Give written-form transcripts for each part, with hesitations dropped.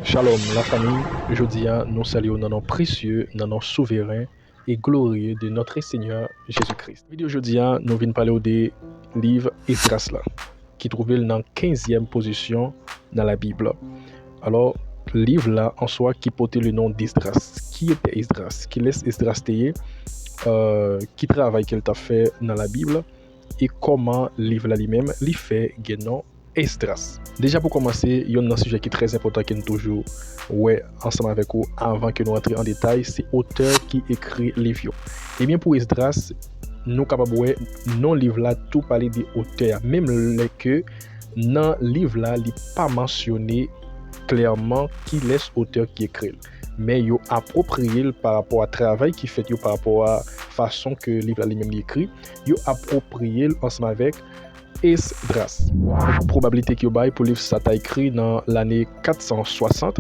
Shalom la famille, jeudi nous saluons dans nom précieux, dans nom souverain et glorieux de notre Seigneur Jésus-Christ. Vidéo jeudi nous venons parler des livres Esdras là, qui trouvait dans 15e position dans la Bible. Alors, livre là en soi qui portait le nom d'Esdras. Qui était Esdras? Qui laisse Esdras tailler? Qui travaille qu'elle t'a fait dans la Bible? Et comment livre là lui-même lui fait nom Esdras. Déjà pour commencer, il y a un sujet qui est très important qui nous toujours ensemble avec vous avant que nous rentrions en détail, c'est l'auteur qui écrit les livres. Et bien pour Esdras, nous capables non livre là tout parler des auteurs, même les que dans livre là, il pas mentionné clairement qui laisse auteur qui écrit. Mais yo approprié par rapport à travail qui fait yo par rapport à façon que livre là lui-même écrit, yo approprié ensemble avec Esdras. Probabilité qu'il y a pour livre ça a écrit dans l'année 460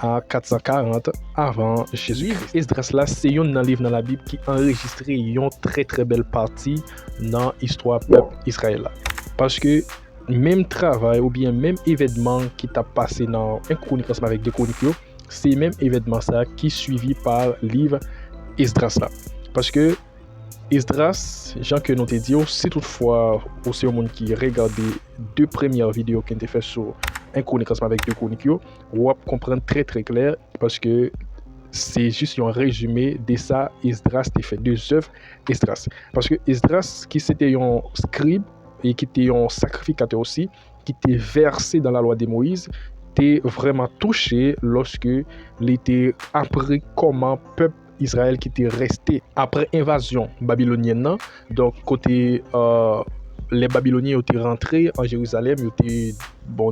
à 440 avant Jésus-Christ. Esdras là, c'est un livre dans la Bible qui enregistre une très très belle partie dans l'histoire peuple Israël. Parce que même travail ou bien même événement qui t'a passé dans un chronique ensemble avec deux chroniques, c'est même événement ça qui est suivi par livre Esdras là. Parce que Esdras, Jean que nous te dit, si toutefois aussi au monde qui regarde deux premières vidéos qui ont été faites sur un chronique ensemble avec deux chroniques, on va comprendre très très clair parce que c'est juste un résumé de ça Esdras a fait deux œuvres Esdras. Parce que Esdras qui c'était un scribe et qui était un sacrificateur aussi, qui était versé dans la loi de Moïse, était vraiment touché lorsque il était appris comment peuple Israël qui était resté après invasion babylonienne. Donc côté les Babyloniens étaient rentrés en Jérusalem, ils étaient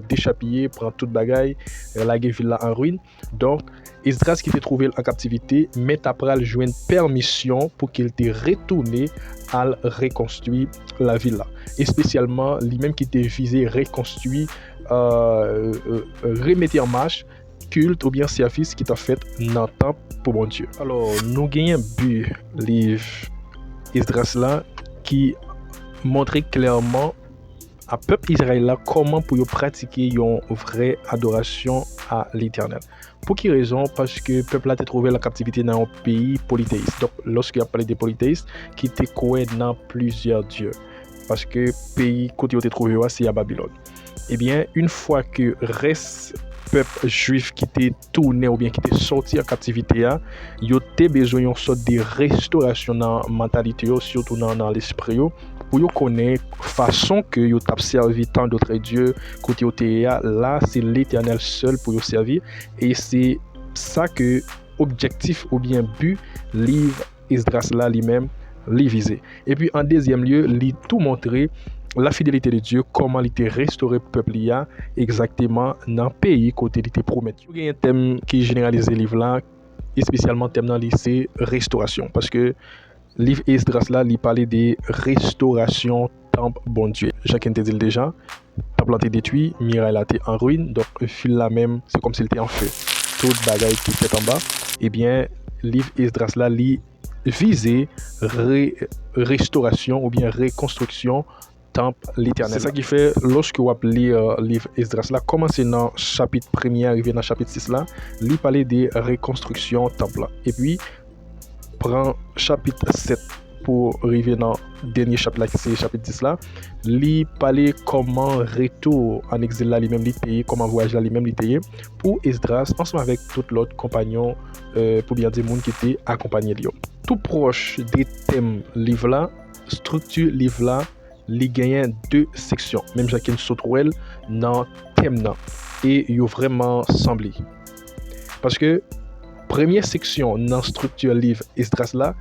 déchapillés, prendre toute bagaille, la ville là en ruine. Donc Esdras qui était trouvé en captivité, mais après il joué une permission pour qu'il était retourné à reconstruire la ville là. Et spécialement lui-même qui était visé reconstruire, remettre en marche culte ou bien service qui t'a fait dans le temple pour mon Dieu. Alors, nous gagnons un but livre Esdras là qui montrait clairement à peuple Israël là comment pour pratiquer une vraie adoration à l'Éternel. Pour quelle raison? Parce que peuple là a trouvé la captivité dans un pays polythéiste. Donc, lorsqu'il a parlé des polythéistes, qui étaient coués dans plusieurs dieux. Parce que pays côté où tu trouvé c'est à Babylone. Eh bien, une fois que reste peuple juif qui était tourné ou bien qui était sorti en captivité, il a besoin d'une sorte de restauration dans la mentalité, surtout dans l'esprit, pour connaître la façon que vous avez servi tant d'autres dieux côté là, c'est l'Éternel seul pour vous servir. Et c'est ça que objectif ou bien but livre Esdras là lui-même lui viser. Et puis en deuxième lieu, lui tout montrer la fidélité de Dieu, comment il était restauré peuple exactement dans le pays côté il était promis. Il y a un thème qui est généralisé le livre là, et spécialement thème dans c'est restauration, parce que le livre Esdras là, il parlait de restauration temple bon Dieu. Chacun te dit déjà, temple a été détruit, muraille a été en ruine, donc fil là même, c'est comme s'il était en feu. Toute bagaille qui était en bas, et bien livre Esdras là, il visait restauration ou bien reconstruction temple l'Éternel. C'est ça qui fait lorsque vous appelez livre Esdras là, commencer dans chapitre 1er arriver dans chapitre 6 là, il parlait de reconstruction temple là. Et puis prend chapitre 7 pour arriver dans le dernier chapitre là qui c'est chapitre 10 là, il parlait comment retour en exil là lui-même l'était, comment voyage là lui-même l'était pour Esdras ensemble avec tout l'autre compagnon pour bien dire monde qui était accompagné lui. Tout proche des thèmes livre là, structure livre là, il gagne deux sections, même chacune Sotrouel dans thème là, et il vraiment semblé. Parce que première section dans structure livre Esdras là,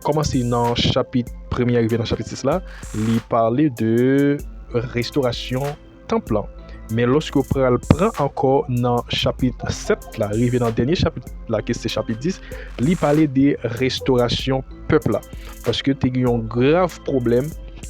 commencer dans chapitre 1er arrivé dans chapitre 6 là, il parlait de restauration temple là. Mais lorsque vous prend encore dans chapitre 7 là, arrivé dans le dernier chapitre là qui c'est chapitre 10, il parlait de restauration peuple là, parce que tu as un grave problème.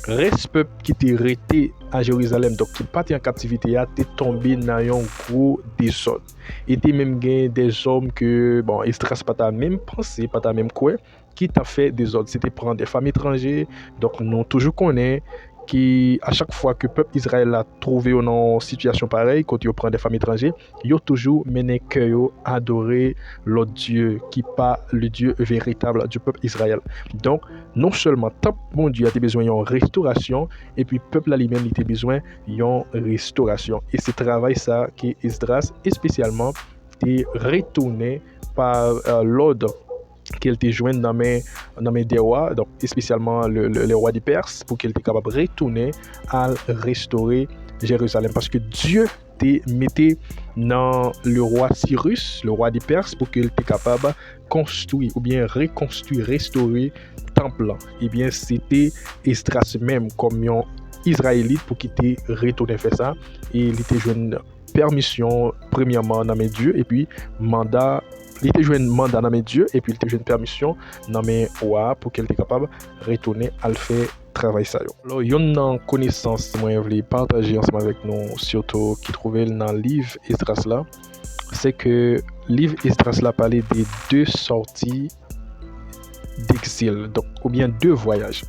Reste peuple qui était resté à Jérusalem, donc qui parti en captivité, a été tombé dans un gros désordre. Et tu même gagné des hommes que, Esdras pas ta même pensée, pas ta même quoi, qui t'a fait des ordres. C'était prendre des femmes étrangères, donc nous toujours connaît qui, à chaque fois que le peuple Israël a trouvé une situation pareille, quand il prend des femmes étrangères, il a toujours mené cœur à adorer l'autre Dieu, qui pas le Dieu véritable du peuple Israël. Donc, non seulement, tant mon Dieu a besoin d'une restauration, et puis le peuple lui-même il a besoin d'une restauration. Et c'est travail ça qui Esdras, et spécialement, est retourné par l'ordre qu'elle était jointe dans mes des rois, donc spécialement le roi des Perses, pour qu'elle était capable de retourner à restaurer Jérusalem. Parce que Dieu mettait dans le roi Cyrus, le roi des Perses, pour qu'il était capable de construire ou bien reconstruire, restaurer le temple. Et bien, c'était Esdras même comme un Israélite pour qu'il était retourné faire ça. Et il était joint permission, premièrement, dans mes dieux, et puis mandat. Il était joué un mandat dans mes dieux et puis il était joué une permission dans mes rois pour qu'elle était capable de retourner à le faire travail ça. Alors, il y a une connaissance que je voulais partager ensemble avec nous, surtout qui trouvait dans le livre Esdras là, c'est que le livre Esdras là parlait des 2 sorties d'exil, donc ou bien 2 voyages.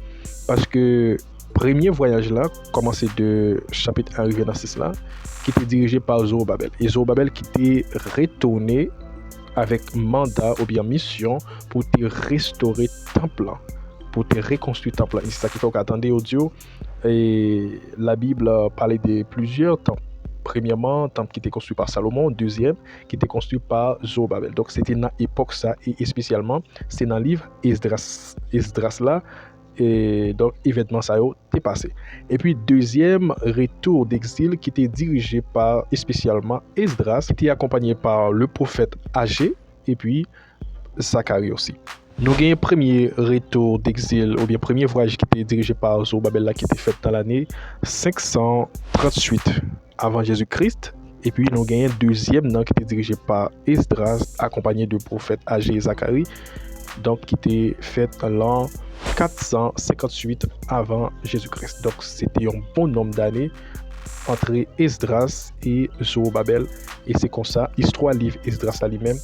Parce que premier voyage là, commencé de chapitre 1 arrivé dans 6 là, qui était dirigé par Zorobabel. Et Zorobabel qui était retourné avec mandat ou bien mission pour te restaurer temple, pour te reconstruire temple. Et c'est ça qu'il faut qu'attendez audio. Et la Bible parlait de plusieurs temples. Premièrement, temple qui était construit par Salomon. Deuxième, qui était construit par Zorobabel. Donc c'était dans l'époque ça, et spécialement, c'est dans le livre Esdras là. Et donc, événement ça est passé. Et puis, deuxième retour d'exil qui était dirigé par, spécialement, Esdras, qui était accompagné par le prophète Agé et puis Zacharie aussi. Nous avons un premier retour d'exil, ou bien premier voyage qui était dirigé par Zorobabel, qui était fait dans l'année 538 avant Jésus-Christ. Et puis, nous avons un deuxième qui était dirigé par Esdras, accompagné du prophète Agé et Zacharie, donc qui était fait dans l'an 458 avant Jésus-Christ. Donc c'était un bon nombre d'années entre Esdras et Zorobabel. Et c'est comme ça, l'histoire livre Esdras lui-même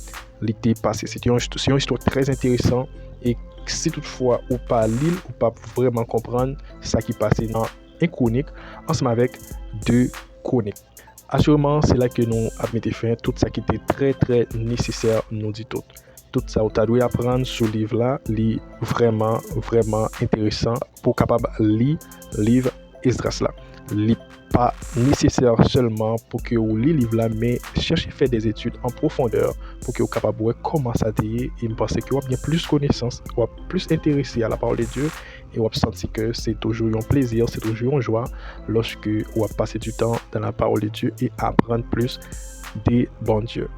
l'était passé. C'est une histoire très intéressante. Et si toutefois ou pas lire ou pas vraiment comprendre ça qui passait dans une chronique, ensemble avec 2 chroniques. Assurément, c'est là que nous avons mis fin tout ça qui était très très nécessaire, nous dit tout. Tout ça, vous avez apprendre sur ce livre-là, est vraiment, vraiment intéressant pour capable lire le livre Esdras là. Il n'est pas nécessaire seulement pour que vous lisez le livre-là, mais cherchez à faire des études en profondeur pour que vous soyez capable de voir comment ça est. Et je pense que vous avez bien plus de connaissances, vous êtes plus intéressé à la parole de Dieu et vous avez senti que c'est toujours un plaisir, c'est toujours une joie lorsque vous passez du temps dans la parole de Dieu et apprendre plus des bons dieux.